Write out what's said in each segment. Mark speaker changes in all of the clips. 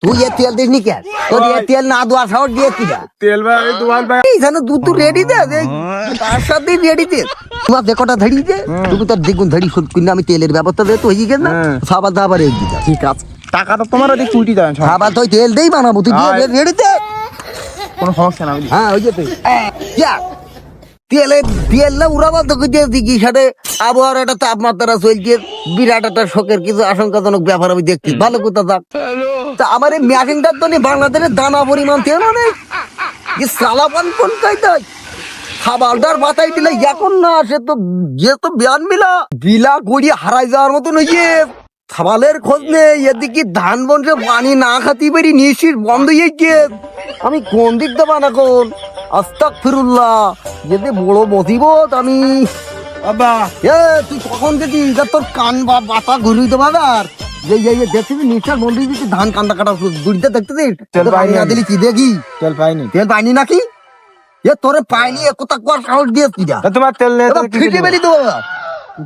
Speaker 1: তুই এ তেল দিস নি কেন? তোর এ তেল না দেওয়া সাহস দিয়ে কি যা?
Speaker 2: তেল ভাই আমি দুয়াল ভাই
Speaker 1: এইখানে দুধ রেডি দে, তার সাথে রেডি দে। তোমার দেখোটা ধরি দে, তুমি তার দেখুন ধরি কিনা আমি তেলের ব্যবস্থা দে তো হয়ে গেল না। সাবাল দাবার এক দিতা।
Speaker 2: ঠিক আছে, টাকাটা তোমার ওদিক কুইটি দেন
Speaker 1: সাবাল তুই তেল দেই বানাবো, তুই রেডি দে।
Speaker 2: কোনো সমস্যা না।
Speaker 1: হ্যাঁ ওই যে তুই যা তেলে তেল না উড়াবার তো দিকি সাথে আবহাওয়ার একটা তাপমাত্রা চলছে, বিরাট একটা শোকের কিছু আশঙ্কাজনক ব্যাপার আমি দেখছি। ভালো কথা থাক। তা আমার এই মেশিনটার তো বাংলাদেশের দানা পরিমাণ তেল অনেক যে সালাপান কোন কায়দায় খাবারটার বাতাই দিলে এখন না সে তো যে তো বিয়ান বিলা গড়িয়ে হারাই যাওয়ার মতন হয়েছে। খাবারের খোঁজ নেই, এদিকে ধান বনছে পানি না খাতে পারি নিশ্চিত বন্ধ হয়ে গিয়ে আমি কোন দিক দেবা না কোন আস্তাগফিরুল্লাহ যদি বড় মুসিবত আমি
Speaker 2: বাবা
Speaker 1: এ তুই কখন দেখি তোর কান বা বাতা ঘুরিয়ে দেবা আর যে দেখছি নিশ্চয় বন্ধু দিচ্ছি ধান কান্দা কাটা গুড়িতে দেখতে
Speaker 2: তেল পাইনি
Speaker 1: না দিলি কি দেখি
Speaker 2: তেল পাইনি।
Speaker 1: তেল পাইনি নাকি? এ তোরে পাইনি কোথা কোয়ার সাহস দিয়ে কি যা
Speaker 2: তোমার তেল নেই তো কি
Speaker 1: ফিটে
Speaker 2: দেবো?
Speaker 1: বেরি দেবো।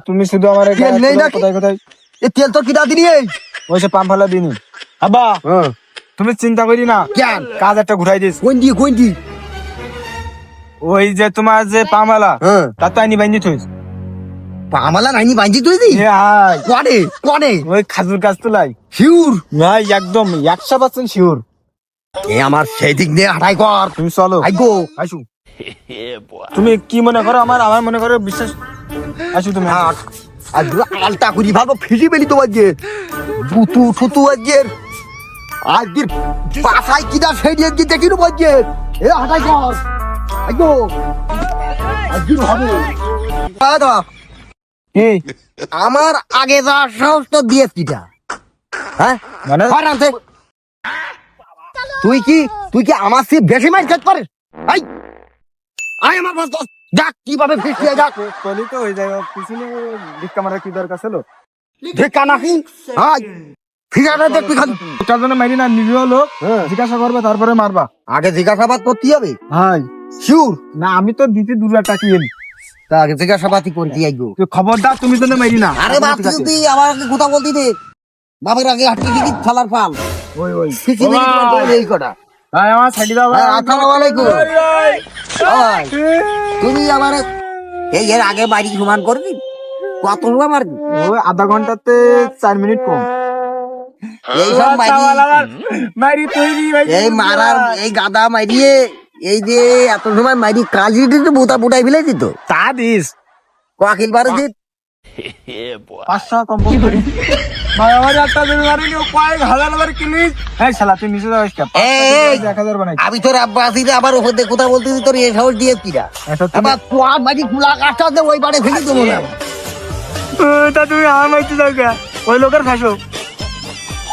Speaker 2: তুমি শুধু আমার
Speaker 1: তেল নেই নাকি?
Speaker 2: কোথায় কোথায়
Speaker 1: এ তেল তোর কিনা দিনি এই
Speaker 2: ওইসে পাম্প ফালা দিনি। আব্বা তুমি চিন্তা করি না,
Speaker 1: কেন
Speaker 2: কাজ একটা ঘুরাই দিস।
Speaker 1: কোনটি
Speaker 2: ওই যে তোমার যে পামালা
Speaker 1: হ্যাঁ
Speaker 2: তার তো আইনি বাইনি থইস।
Speaker 1: পামালা নাইনি বাঞ্জি তুই দি কোয়ানে কোয়ানে
Speaker 2: ওই খাজুর গাছ তোলাই
Speaker 1: শিউর
Speaker 2: নাই একদম 100% শিওর।
Speaker 1: এ আমার সেই দিক দিয়ে হাঁটাই কর
Speaker 2: তুমি চলো
Speaker 1: আইগো
Speaker 2: আসু। তুমি কি মনে করো আমার আমার মনে করো বিশ্বাস। আসু তুমি
Speaker 1: আর আলটা করি ভালো ফিজি বেলি তো আজকে বুতু ঠুতু আজকে আজকের পাশায় কিনা সেই দিয়ে কি দেখি নেবো আজকে এ হাঁটাই কর আইগো আজকে হবে দাদা
Speaker 2: কি
Speaker 1: আমার আগে যা সাহস তো দিয়ে কিটা হ্যাঁ
Speaker 2: মানে
Speaker 1: হয় না তুই তুই কি আমার চেয়ে বেশি মাইর খেতে পারিস? আই আই আমার বস যাক কিভাবে ফিরতে যাক
Speaker 2: কলি তো হয়ে যায় পিছনে ভিক্ষা মারা কি দরকার ছিল?
Speaker 1: ঢেকা নাকি আই ফিরাটা দেখবি খালি
Speaker 2: তার জন্য মারি না, নিরীহ লোক জিজ্ঞাসা করবে তারপরে মারবা।
Speaker 1: আগে জিজ্ঞাসাবাদ করতে হবে
Speaker 2: হাই
Speaker 1: শিউর
Speaker 2: না আমি তো দিতে 2 লাখ টাকা এলি।
Speaker 1: তা আগে জিজ্ঞাসাবাদই করতে আইগো
Speaker 2: তুই খবরদার তুমি জন্য মারি না।
Speaker 1: আরে বাপ তুই আমার আগে কথা বলতি দে বাবার আগে হাঁটতে দিবি ফালার ফাল
Speaker 2: ওই ওই
Speaker 1: পৃথিবীর মধ্যে এই কটা
Speaker 2: ভাই আমার সাইডে দাও ভাই।
Speaker 1: আসসালামু আলাইকুম ওই তুমি আমার এই এর আগে বাড়ি সমান করবি কত সময় মারবি
Speaker 2: ওই আধা ঘন্টাতে 4 মিনিট কম।
Speaker 1: এই সব
Speaker 2: মারি তৈরি ভাই।
Speaker 1: এই মারার এই গাদা মারিয়ে এই যে এত সময় মারি কাজি দিতে বুতা বুটাই ফেলেছি তো
Speaker 2: তা দিস
Speaker 1: কাকিল বারে দিত
Speaker 2: 500 কম করি ভাই আমার একটা দিন মারিনি ও কয়েক হাজার বার কিনিস। এই শালা তুই নিচে যাস কেন?
Speaker 1: এই
Speaker 2: 1000 বানাই।
Speaker 1: আমি তোর আব্বা আসিতে আবার ওখানে কথা বলতেছি তোর এই সাহস দিয়ে কিরা
Speaker 2: এটা
Speaker 1: আবার কোয়া মারি কুলা কাটা দে ওই বারে ফেলে দেবো না
Speaker 2: তা তুমি আমার মাইতে যাও কে? ওই লোকের ফাঁসো।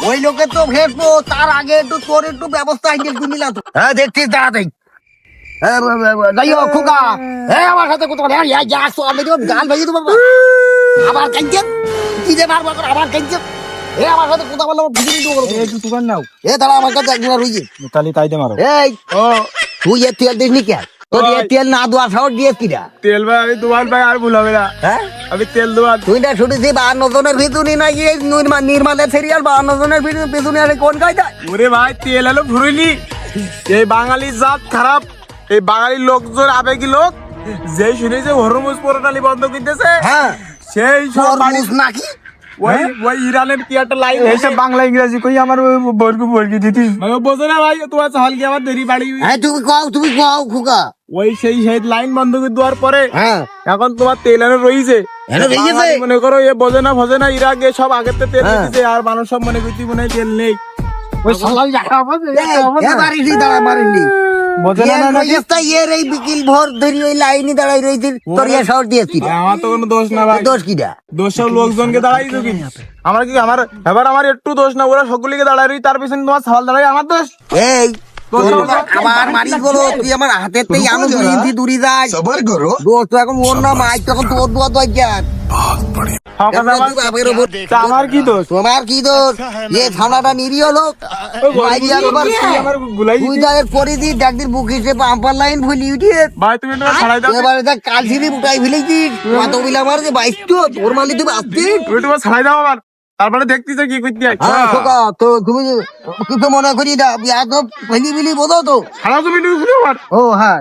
Speaker 1: ওই লোকের তো ফেসবো তার আগে একটু তোর একটু ব্যবস্থা আইডিয়া দিলাম তো হ্যাঁ দেখছিস দাঁড়াতেই যাই হোক খোকা হ্যাঁ আমার সাথে কোথাও হ্যাঁ যাস তো আমি তো গান ভেজে দেবো আবার কাঁদছেন কি যে মারবো আবার কাঁদছেন এ আমার সাথে কথা বললাম ভিডিও দেবো
Speaker 2: একটু দোকান নাও
Speaker 1: এ দাঁড়া আমার কাছে একজন রয়েছে
Speaker 2: তালি তাই দে মারো।
Speaker 1: এই তুই এ তেল দিস নি কেন? তোর এ তেল না দেওয়া সাহস দিয়ে কিরা
Speaker 2: তেল ভাই আমি দুবার ভাই আর ভুল হবে না।
Speaker 1: হ্যাঁ
Speaker 2: আমি তেল দুবার
Speaker 1: তুই না শুনেছি 52 জনের ভিতরে নাকি এই নির্মালের সিরিয়াল 52 জনের পিছনে আরে কোন কায়দা
Speaker 2: ওরে ভাই তেল এলো ভুরুইলি। এই বাঙালি জাত খারাপ, এই বাঙালি লোকজন আবেগী লোক যেই শুনেছে হরমুজ পরোটালি বন্ধ করতেছে
Speaker 1: হ্যাঁ
Speaker 2: সেই সব বাড়ি
Speaker 1: তরমুজ নাকি
Speaker 2: ওই ওই ইরানের কি একটা লাইন এইসব বাংলা ইংরেজি কই আমার বর্গি দিতি ভাই ও বোঝে না ভাই তোমার চাল কি আমার দেরি বাড়ি
Speaker 1: হ্যাঁ তুমি কও খোকা
Speaker 2: ওই সেই লাইন বন্ধ করে দেওয়ার পরে
Speaker 1: হ্যাঁ
Speaker 2: এখন তোমার তেল এনে রইছে।
Speaker 1: এনে রইছে?
Speaker 2: বাঙালি মনে করো এ বোঝে না ফজে না ইরাক এ সব আগের তেল দিতেছে আর মানুষ সব মনে করতে মনে হয় তেল নেই। ওই সালাই দেখা হবে
Speaker 1: মারিনি দাঁড়া মারিনি
Speaker 2: বোঝে না না নাকি?
Speaker 1: এর এই বিকিল ভোর ধরি ওই লাইনে দাঁড়াই রয়েছে তোর ইয়ে সাহস দিয়েছি
Speaker 2: আমার তো কোনো দোষ না ভাই,
Speaker 1: দোষ কিটা
Speaker 2: দোষ সব লোকজনকে দাঁড়াইছো কি আমার কি আমার এবার আমার একটু দোষ না, ওরা সকলকে দাঁড়াই রই তার পিছনে তোমার সওয়াল দাঁড়াই আমার দোষ।
Speaker 1: এই আমার মারি বলো তুই আমার হাতের থেকে আমি 2 ইঞ্চি দূরে যাই সবার করো দোষ তো এখন ওর না মাইক তখন তোর দোয়া দোয়া জ্ঞান
Speaker 2: আমার কি দোষ?
Speaker 1: তোমার কি দোষ এ থানাটা নিরীহ লোক
Speaker 2: আমার গুলাই
Speaker 1: তুই যা এর পরে দি ডাকদির বুক হিসেবে পাম্পার লাইন ভুলি উঠিয়ে
Speaker 2: ভাই তুমি তোমার ছাড়াই দাও,
Speaker 1: এবারে দেখ কাল ছিড়ি উঠাই ফেলেছিস কত বিল আমার যে 22 তোর মালি তুমি আসছিস
Speaker 2: তুমি তোমার ছাড়াই দাও আমার তারপরে দেখতেছে কি করতে
Speaker 1: হ্যাঁ খোকা, তো তুমি কিছু মনে করি না, এত ফেলি বিলি বোঝো তো।
Speaker 2: খারাপ তুমি ঢুকছো আমার
Speaker 1: ও হ্যাঁ,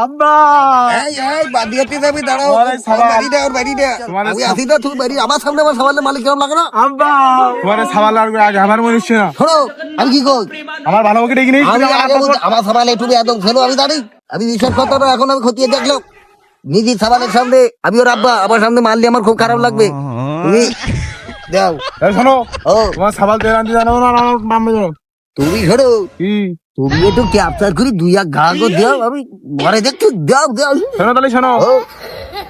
Speaker 2: আব্বা
Speaker 1: এই এই বাদিয়াতে যাবি, দাঁড়াও।
Speaker 2: ওরে সাবাল।
Speaker 1: বাড়িটা ওর বাড়িটা,
Speaker 2: ওরে
Speaker 1: আমি
Speaker 2: সাবাল।
Speaker 1: আসি না, তুমি বাড়ি আমার সামনে আমার সামনে মালিক কেমন লাগে না?
Speaker 2: আব্বা তোমার সাবাল লাগবে আগে আমার মনুষ্য না
Speaker 1: শোনো, আমি কি কই,
Speaker 2: আমার ভালো করে ডেকে নিস
Speaker 1: আমি আগে বলছি, আমার সাবালে তুমি একদম ফেলো, আমি জানি, আমি বিশ্বাস করতে না, এখন আমি খতিয়ে দেখলাম নিজের সাবালের সামনে আমি ওর আব্বা আমার সামনে মারলে আমার খুব খারাপ লাগবে। তুমি দাও।
Speaker 2: শোনো
Speaker 1: ও
Speaker 2: তোমার সাবাল দিয়ে আনতে জানো না আমার মাম্মা জানো
Speaker 1: তুমি শোনো,
Speaker 2: কি
Speaker 1: তুমি একটু ক্যাপচার করি দুই এক ঘা করে দাও, আমি ঘরে দেখছি, দাও দাও।
Speaker 2: শোনো তাহলে শোনো
Speaker 1: ও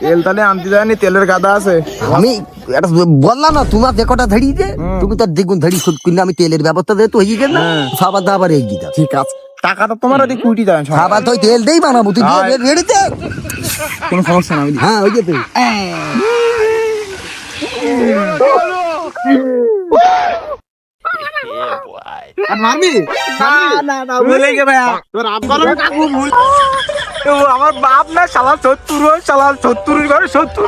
Speaker 2: তেল তাহলে আনতে যায়নি তেলের গাদা আছে
Speaker 1: আমি এটা বললাম না, তোমার যে কটা ধরি যে তুমি তার দ্বিগুণ ধরি শুট করলে আমি তেলের ব্যবস্থা দিয়ে তো হয়ে গেল না, সাবান তো আবার এগিয়ে দাও।
Speaker 2: ঠিক আছে টাকাটা তোমার ওদিকে কুইটি দেন
Speaker 1: সাবান তো ওই তেল দেই বানাবো, তুই
Speaker 2: হ্যাঁ।
Speaker 1: রেডিতে।
Speaker 2: কোনো সমস্যা না বুঝলি
Speaker 1: হ্যাঁ ওই যে তুই
Speaker 2: আর মারবি না ভুলে গে ভাইয়া তোর আব্বা লোক কাকু ভুল ও আমার বাপ না শালা 70 শালা 70 ঘরে 70